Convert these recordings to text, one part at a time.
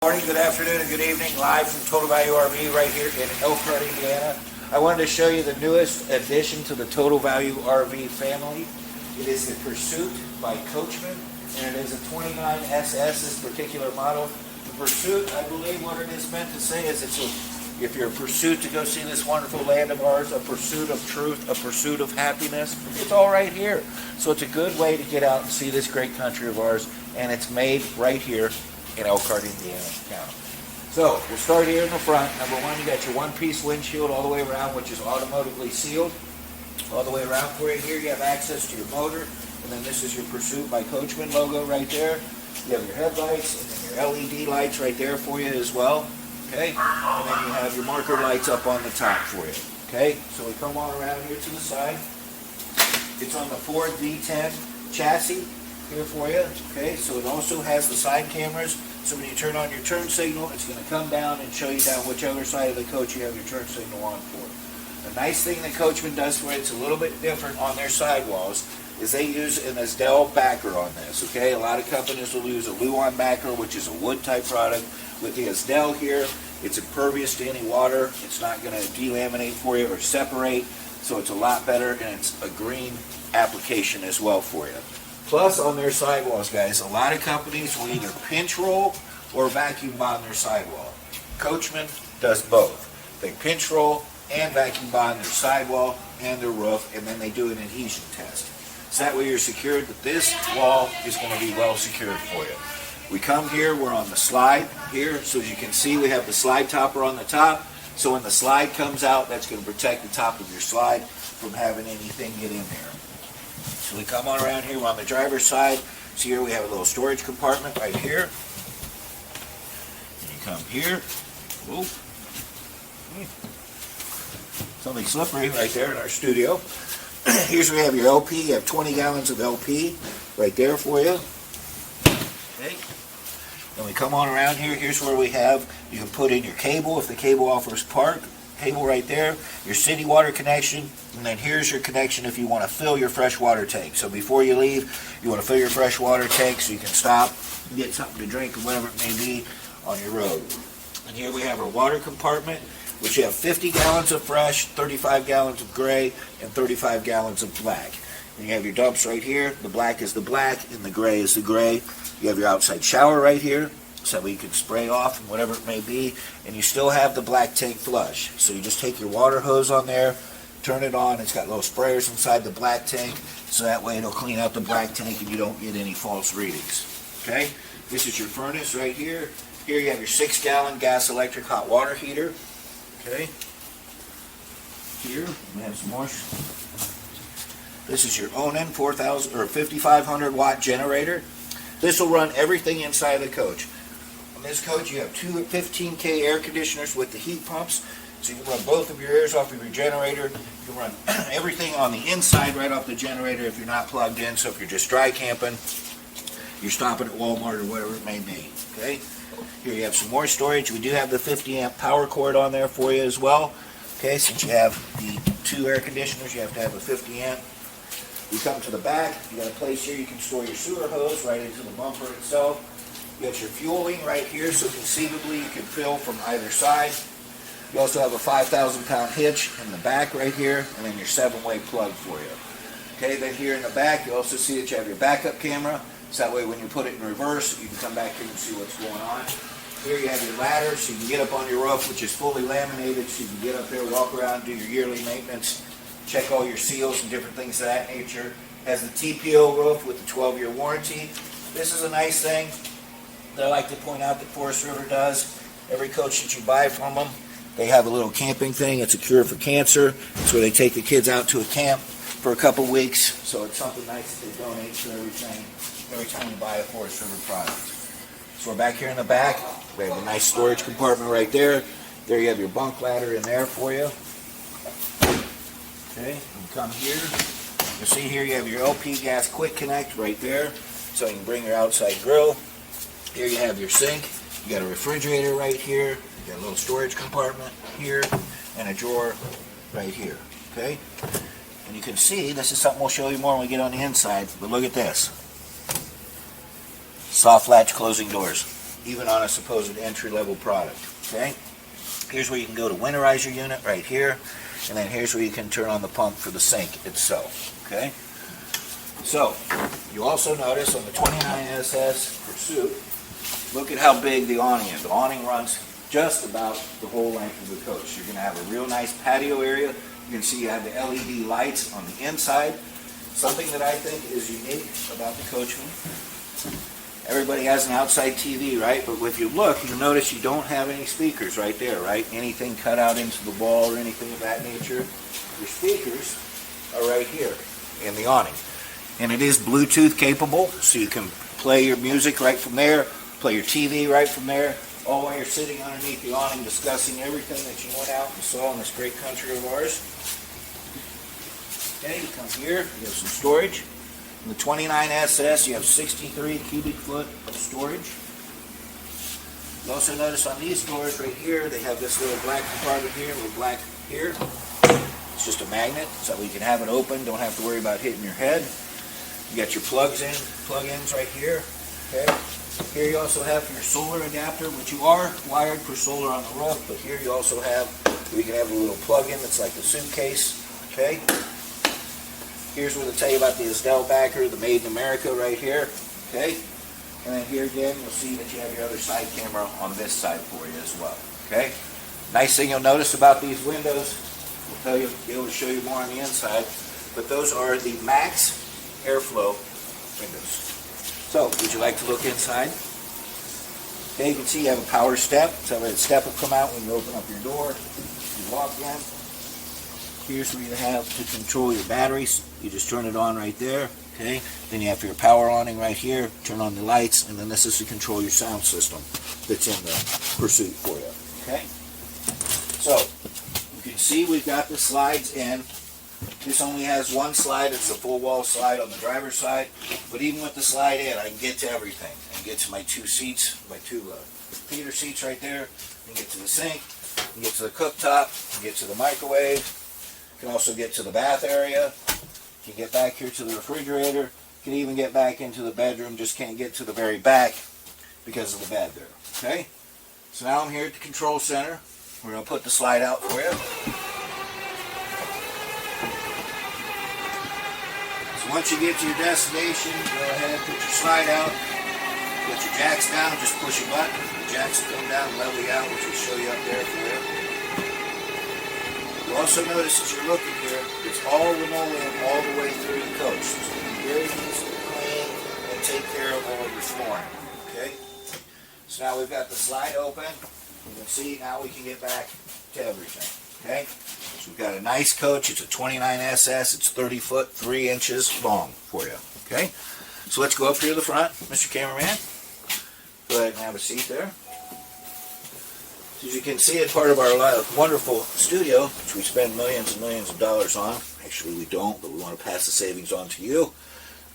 Morning, good afternoon, and good evening, live from Total Value RV right here in Elkhart, Indiana. I wanted to show you the newest addition to the Total Value RV family. It is the Pursuit by Coachmen, and it is a 29SS, this particular model. The Pursuit, I believe what it is meant to say is if you're a pursuit to go see this wonderful land of ours, a pursuit of truth, a pursuit of happiness, it's all right here. So it's a good way to get out and see this great country of ours, and it's made right here in Elkhart, Indiana town. So we'll start here in the front. Number one, you got your one-piece windshield all the way around, which is automotively sealed all the way around for you. Here you have access to your motor, and then this is your Pursuit by Coachmen logo right there. You have your headlights and then your LED lights right there for you as well. Okay, and then you have your marker lights up on the top for you. Okay, so we come on around here to the side. It's on the Ford V10 chassis here for you. Okay, so it also has the side cameras, so when you turn on your turn signal, it's going to come down and show you down whichever side of the coach you have your turn signal on for. The nice thing that Coachmen does for it, it's a little bit different on their sidewalls, is they use an Asdel backer on this. Okay, a lot of companies will use a Luan backer, which is a wood type product. With the Asdel here, it's impervious to any water. It's not going to delaminate for you or separate, so it's a lot better, and it's a green application as well for you. Plus, on their sidewalls, guys, a lot of companies will either pinch roll or vacuum bond their sidewall. Coachmen does both. They pinch roll and vacuum bond their sidewall and their roof, and then they do an adhesion test. So that way you're secured that this wall is going to be well secured for you. We come here, we're on the slide here, so as you can see, we have the slide topper on the top. So when the slide comes out, that's going to protect the top of your slide from having anything get in there. So we come on around here, we're on the driver's side. So here we have a little storage compartment right here. And you come here. Whoop. Something slippery right there in our studio. Here's where you have your LP. You have 20 gallons of LP right there for you. Okay. Then we come on around here. Here's where we have, you can put in your cable if the cable offers park. Cable right there, your city water connection, and then here's your connection if you want to fill your fresh water tank. So before you leave, you want to fill your fresh water tank so you can stop and get something to drink or whatever it may be on your road. And here we have our water compartment, which you have 50 gallons of fresh, 35 gallons of gray, and 35 gallons of black. And you have your dumps right here. The black is the black, and the gray is the gray. You have your outside shower right here, so you can spray off and whatever it may be, and you still have the black tank flush. So you just take your water hose on there, turn it on, it's got little sprayers inside the black tank, so that way it'll clean out the black tank and you don't get any false readings. Okay, this is your furnace right here. Here you have your 6-gallon gas electric hot water heater. Okay, here we have some more. This is your Onan 4,000 or 5,500 watt generator. This will run everything inside the coach. On this coach, you have two 15K air conditioners with the heat pumps, so you can run both of your airs off of your generator. You can run everything on the inside right off the generator if you're not plugged in. So if you're just dry camping, you're stopping at Walmart or whatever it may be. Okay. Here you have some more storage. We do have the 50 amp power cord on there for you as well. Okay, since you have the two air conditioners, you have to have a 50 amp. You come to the back, you got a place here you can store your sewer hose right into the bumper itself. You got your fueling right here, so conceivably you can fill from either side. You also have a 5,000 pound hitch in the back right here, and then your 7-way plug for you. Okay, then here in the back, you also see that you have your backup camera, so that way when you put it in reverse, you can come back here and see what's going on. Here you have your ladder, so you can get up on your roof, which is fully laminated, so you can get up there, walk around, do your yearly maintenance, check all your seals and different things of that nature. Has the TPO roof with the 12-year warranty. This is a nice thing that I like to point out that Forest River does. Every coach that you buy from them, they have a little camping thing. It's a cure for cancer. It's where they take the kids out to a camp for a couple weeks. So it's something nice that they donate to every time you buy a Forest River product. So we're back here in the back. We have a nice storage compartment right there. There you have your bunk ladder in there for you. Okay, and come here. You see here you have your LP gas quick connect right there, so you can bring your outside grill. Here you have your sink. You got a refrigerator right here. You got a little storage compartment here, and a drawer right here. Okay, and you can see this is something we'll show you more when we get on the inside. But look at this: soft latch closing doors. even on a supposed entry-level product. Okay? Here's where you can go to winterize your unit right here, and then here's where you can turn on the pump for the sink itself. Okay? So, you also notice on the 29SS Pursuit, look at how big the awning is. The awning runs just about the whole length of the coach. You're going to have a real nice patio area. You can see you have the LED lights on the inside. Something that I think is unique about the Coachmen. Everybody has an outside TV, right? But if you look, you'll notice you don't have any speakers right there, right? Anything cut out into the wall or anything of that nature. Your speakers are right here in the awning. And it is Bluetooth capable, so you can play your music right from there, play your TV right from there, all while you're sitting underneath the awning discussing everything that you went out and saw in this great country of ours. Okay, you come here, you have some storage. In the 29SS, you have 63 cubic foot of storage. You also notice on these doors right here, they have this little black compartment here, little black here. It's just a magnet, so we can have it open, don't have to worry about hitting your head. You got your plug-ins right here. Okay. Here you also have your solar adapter, which you are wired for solar on the roof, but here you also have, we can have a little plug-in that's like a suitcase. Okay. Here's where they tell you about the Estelle backer, the Made in America right here. Okay. And then here again, you'll see that you have your other side camera on this side for you as well. Okay. Nice thing you'll notice about these windows, we'll be able to show you more on the inside, but those are the max airflow windows. So, would you like to look inside? Okay, you can see you have a power step. So that step will come out when you open up your door. You walk in. Here's where you have to control your batteries. You just turn it on right there. Okay. Then you have your power awning right here. Turn on the lights, and then this is to control your sound system that's in the Pursuit for you. Okay. So, you can see we've got the slides in. This only has one slide. It's a full wall slide on the driver's side. But even with the slide in, I can get to everything. I can get to my two seats, my two heater seats right there. I can get to the sink. I can get to the cooktop. I can get to the microwave. I can also get to the bath area. You can get back here to the refrigerator. You can even get back into the bedroom. Just can't get to the very back because of the bed there. Okay? So now I'm here at the control center. We're going to put the slide out for you. Once you get to your destination, go ahead, put your slide out, put your jacks down, just push a button. The jacks will come down and level you out, which will show you up there for you. You'll also notice as you're looking here, it's all linoleum all the way through the coach. So it's going to be very easy to clean and take care of all of your flooring. Okay? So now we've got the slide open. You can see now we can get back to everything. Okay? So we've got a nice coach. It's a 29SS. It's 30 foot, 3 inches long for you. Okay? So let's go up here to the front, Mr. Cameraman. Go ahead and have a seat there. So as you can see, it's part of our wonderful studio, which we spend millions and millions of dollars on. Actually, we don't, but we want to pass the savings on to you.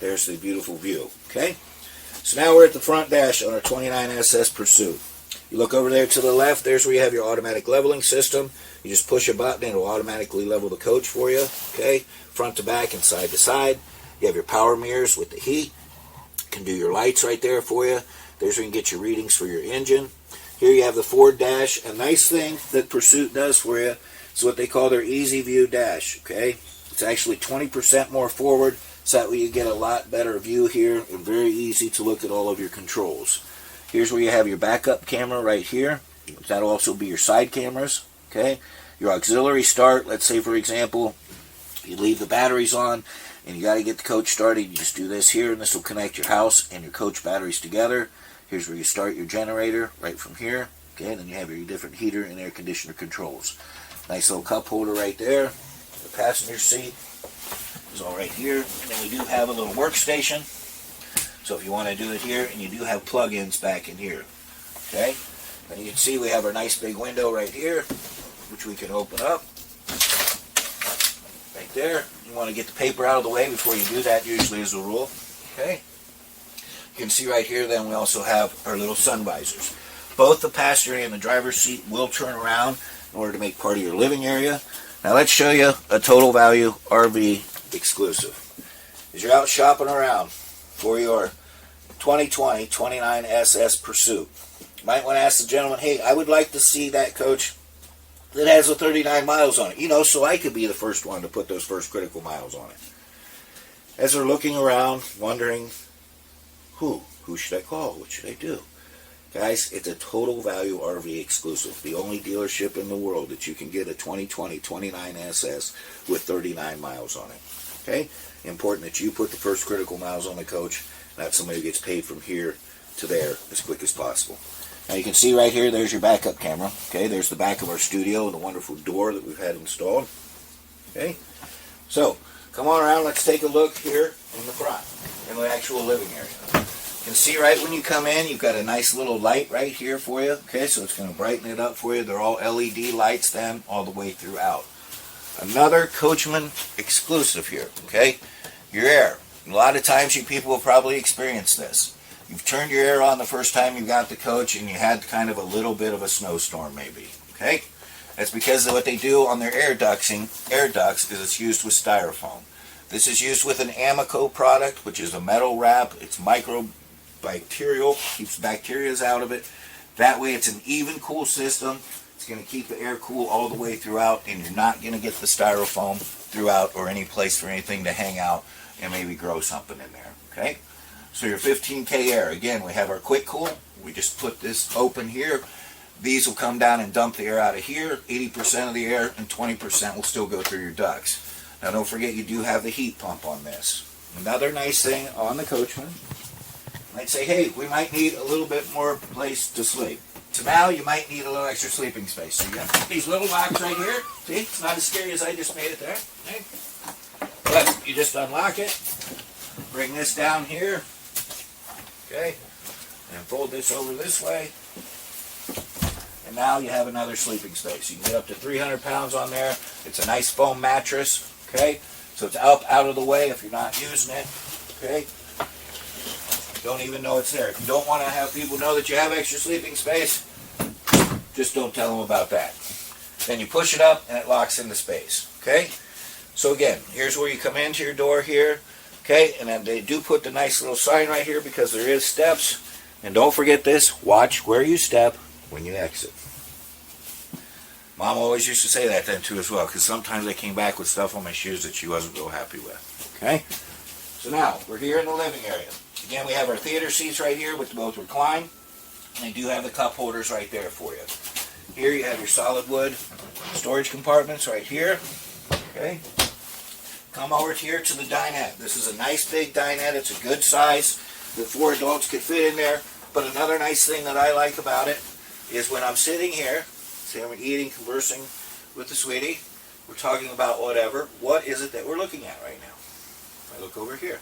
There's the beautiful view. Okay? So now we're at the front dash on our 29SS Pursuit. You look over there to the left, there's where you have your automatic leveling system. You just push a button and it will automatically level the coach for you. Okay, front to back and side to side. You have your power mirrors with the heat. You can do your lights right there for you. There's where you can get your readings for your engine. Here you have the forward dash. A nice thing that Pursuit does for you is what they call their Easy View dash. Okay, it's actually 20% more forward, so that way you get a lot better view here and very easy to look at all of your controls. Here's where you have your backup camera right here. That'll also be your side cameras. Okay, your auxiliary start. Let's say, for example, you leave the batteries on and you got to get the coach started. You just do this here, and this will connect your house and your coach batteries together. Here's where you start your generator right from here. Okay, and then you have your different heater and air conditioner controls. Nice little cup holder right there. The passenger seat is all right here. And then we do have a little workstation. So if you want to do it here, and you do have plug-ins back in here. Okay? And you can see we have our nice big window right here, which we can open up. Right there. You want to get the paper out of the way before you do that, usually as a rule. Okay? You can see right here, then we also have our little sun visors. Both the passenger and the driver's seat will turn around in order to make part of your living area. Now let's show you a Total Value RV exclusive. As you're out shopping around for your 2020 29SS Pursuit, You might want to ask the gentleman, hey, I would like to see that coach that has the 39 miles on it, you know, so I could be the first one to put those first critical miles on it. As they're looking around, wondering, who should I call? What should I do? Guys, it's a Total Value RV exclusive. The only dealership in the world that you can get a 2020 29 SS with 39 miles on it. Okay? Important that you put the first critical miles on the coach, not somebody who gets paid from here to there as quick as possible. Now you can see right here, there's your backup camera. Okay, there's the back of our studio and the wonderful door that we've had installed. Okay, so come on around, let's take a look here in the front, in the actual living area. You can see right when you come in, you've got a nice little light right here for you. Okay, so it's going to brighten it up for you. They're all LED lights then, all the way throughout. Another Coachmen exclusive here, okay? Your air. A lot of times you people will probably experience this. You've turned your air on the first time you got the coach and you had kind of a little bit of a snowstorm maybe, okay? That's because of what they do on their air ducts is it's used with styrofoam. This is used with an Amico product, which is a metal wrap. It's microbacterial, keeps bacteria out of it. That way it's an even cool system. It's going to keep the air cool all the way throughout, and you're not going to get the styrofoam throughout or any place for anything to hang out and maybe grow something in there, okay? So your 15K air, again, we have our quick cool. We just put this open here. These will come down and dump the air out of here. 80% of the air and 20% will still go through your ducts. Now don't forget you do have the heat pump on this. Another nice thing on the Coachmen, might say, hey, we might need a little bit more place to sleep. So now you might need a little extra sleeping space. So you got these little locks right here. See, it's not as scary as I just made it there. Okay? But you just unlock it, bring this down here, okay, and fold this over this way, and now you have another sleeping space. You can get up to 300 pounds on there. It's a nice foam mattress, okay, so it's out of the way if you're not using it, okay. Don't even know it's there. If you don't want to have people know that you have extra sleeping space, just don't tell them about that. Then you push it up and it locks into space, okay. So again, here's where you come into your door here, okay, and then they do put the nice little sign right here because there is steps. And don't forget this, watch where you step when you exit. Mom always used to say that then too as well, because sometimes I came back with stuff on my shoes that she wasn't real happy with, okay. So now, we're here in the living area. Again, we have our theater seats right here with both recline, and they do have the cup holders right there for you. Here you have your solid wood storage compartments right here, okay. Come over here to the dinette. This is a nice big dinette. It's a good size that 4 adults could fit in there. But another nice thing that I like about it is when I'm sitting here, say I'm eating, conversing with the sweetie, we're talking about whatever, what is it that we're looking at right now? If I look over here,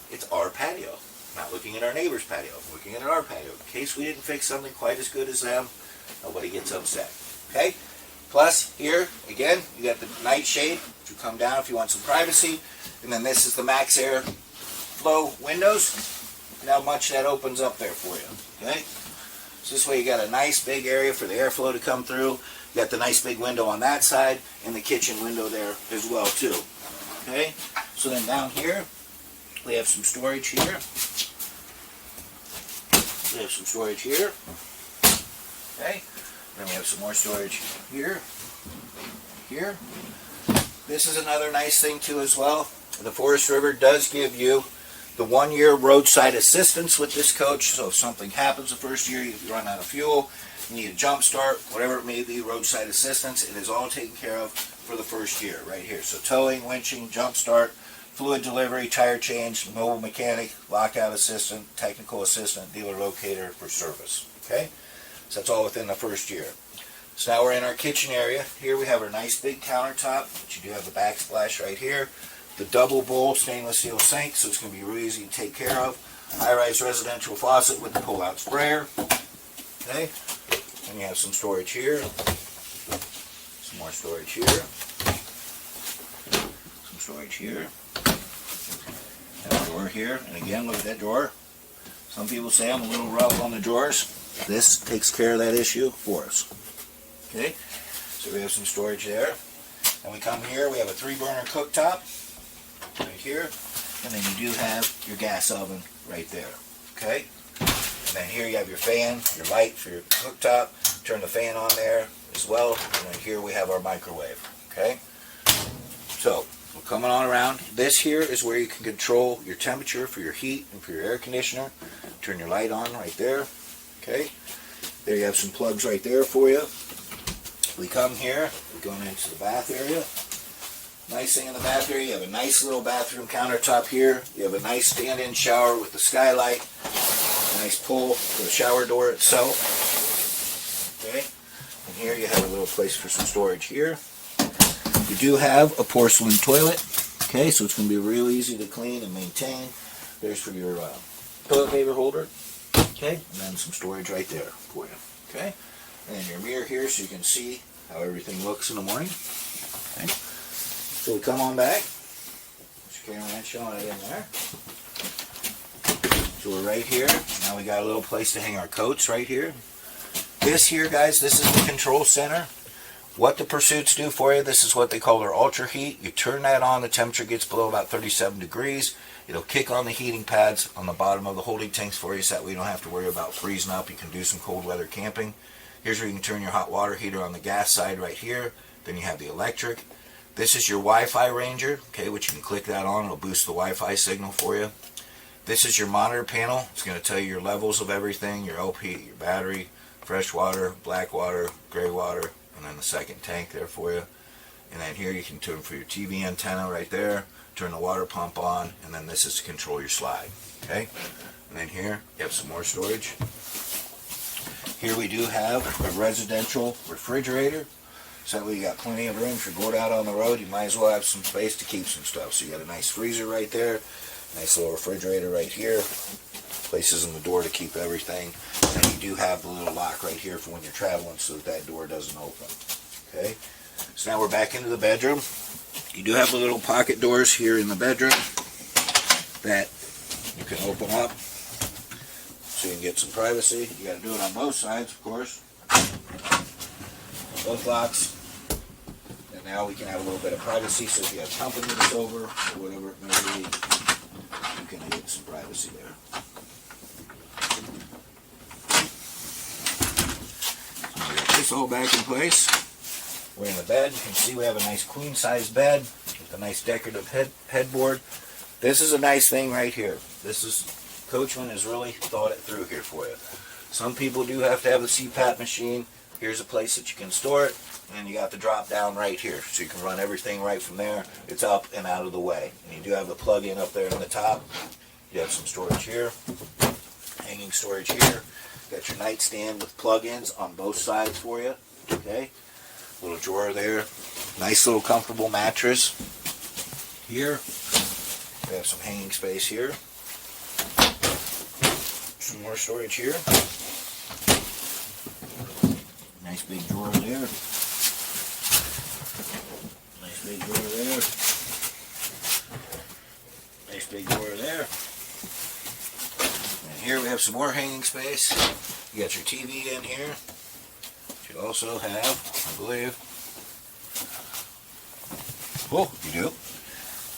it's our patio. I'm not looking at our neighbor's patio. I'm looking at our patio. In case we didn't fix something quite as good as them, nobody gets upset. Okay? Plus, here, again, you got the night shade, which will come down if you want some privacy. And then this is the max air flow windows. And how much that opens up there for you. Okay? So this way you got a nice big area for the airflow to come through. You got the nice big window on that side and the kitchen window there as well too. Okay? So then down here, we have some storage here. We have some storage here. Okay? Then we have some more storage here, here. This is another nice thing too as well. The Forest River does give you the 1-year roadside assistance with this coach. So if something happens the first year, if you run out of fuel, you need a jump start, whatever it may be, roadside assistance, it is all taken care of for the first year right here. So towing, winching, jump start, fluid delivery, tire change, mobile mechanic, lockout assistant, technical assistant, dealer locator for service. Okay? So that's all within the first year. So now we're in our kitchen area. Here we have our nice big countertop, but you do have the backsplash right here. The double bowl stainless steel sink, so it's going to be really easy to take care of. High-rise residential faucet with the pull-out sprayer. Okay. And you have some storage here. Some more storage here. Some storage here. And a drawer here. And again, look at that drawer. Some people say I'm a little rough on the drawers. This takes care of that issue for us. Okay, so we have some storage there. And we come here, we have a 3-burner cooktop right here. And then you do have your gas oven right there. Okay, and then here you have your fan, your light for your cooktop. Turn the fan on there as well. And then here we have our microwave. Okay? So, we're coming on around. This here is where you can control your temperature for your heat and for your air conditioner. Turn your light on right there. Okay? There you have some plugs right there for you. We come here, we're going into the bath area. Nice thing in the bath area, you have a nice little bathroom countertop here. You have a nice stand-in shower with the skylight. A nice pull for the shower door itself. Okay? And here you have a little place for some storage here. You do have a porcelain toilet. Okay, so it's going to be real easy to clean and maintain. There's for your toilet paper holder. Okay, and then some storage right there for you. Okay, and then your mirror here so you can see how everything looks in the morning. Okay, so we come on back. Put your camera showing it in there. So we're right here. Now we got a little place to hang our coats right here. This here, guys, this is the control center. What the Pursuits do for you, this is what they call their ultra heat. You turn that on, the temperature gets below about 37 degrees. It'll kick on the heating pads on the bottom of the holding tanks for you so that way you don't have to worry about freezing up. You can do some cold weather camping. Here's where you can turn your hot water heater on the gas side right here. Then you have the electric. This is your Wi-Fi ranger, okay, which you can click that on. It'll boost the Wi-Fi signal for you. This is your monitor panel. It's going to tell you your levels of everything, your LP, your battery, fresh water, black water, gray water, and then the second tank there for you. And then here you can turn for your TV antenna right there, turn the water pump on, and then this is to control your slide. Okay? And then here you have some more storage. Here we do have a residential refrigerator. So that way you got plenty of room. If you're going out on the road, you might as well have some space to keep some stuff. So you got a nice freezer right there, nice little refrigerator right here. Places in the door to keep everything. And you do have the little lock right here for when you're traveling so that that door doesn't open. Okay? So now we're back into the bedroom. You do have the little pocket doors here in the bedroom that you can open up so you can get some privacy. You got to do it on both sides, of course. Both locks. And now we can have a little bit of privacy, so if you have company that's over or whatever it may be, you can get some privacy there. This all back in place. We're in the bed. You can see we have a nice queen size bed with a nice decorative headboard. This is a nice thing right here. Coachmen has really thought it through here for you. Some people do have to have the CPAP machine. Here's a place that you can store it, and you got the drop down right here, so you can run everything right from there. It's up and out of the way. And you do have the plug in up there in the top. You have some storage here, hanging storage here. Got your nightstand with plug-ins on both sides for you. Okay, little drawer there. Nice little comfortable mattress here. We have some hanging space here. Some more storage here. Nice big drawer there. Nice big drawer there. Nice big drawer there. And here we have some more hanging space. You got your TV in here. You also have, I believe, oh, you do.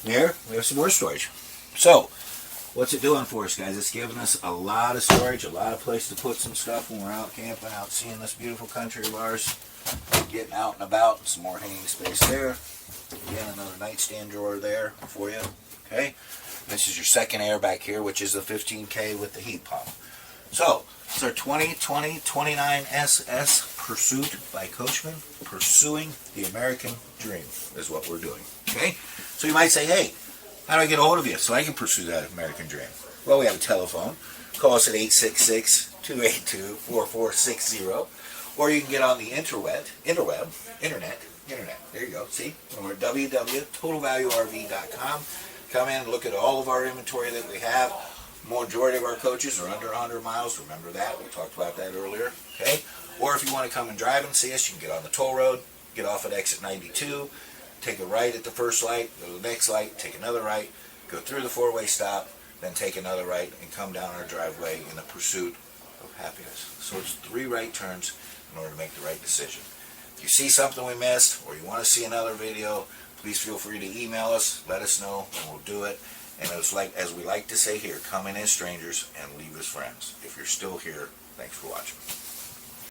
There, we have some more storage. So, what's it doing for us, guys? It's giving us a lot of storage, a lot of place to put some stuff when we're out camping, out seeing this beautiful country of ours, getting out and about. Some more hanging space there. Again, another nightstand drawer there for you. Okay, this is your second air back here, which is the 15K with the heat pump. So, it's our 2020 29SS Pursuit by Coachmen. Pursuing the American dream is what we're doing. Okay, so you might say, hey, how do I get a hold of you so I can pursue that American dream? Well, we have a telephone. Call us at 866-282-4460. Or you can get on the internet. There you go. See? We're at www.totalvaluerv.com. Come in and look at all of our inventory that we have. Majority of our coaches are under 100 miles. Remember that. We talked about that earlier. Okay? Or if you want to come and drive and see us, you can get on the toll road, get off at exit 92, take a right at the first light, go to the next light, take another right, go through the four-way stop, then take another right and come down our driveway in the pursuit of happiness. So it's 3 right turns in order to make the right decision. If you see something we missed or you want to see another video, please feel free to email us, let us know, and we'll do it. And it's like, as we like to say here, come in as strangers and leave as friends. If you're still here, thanks for watching.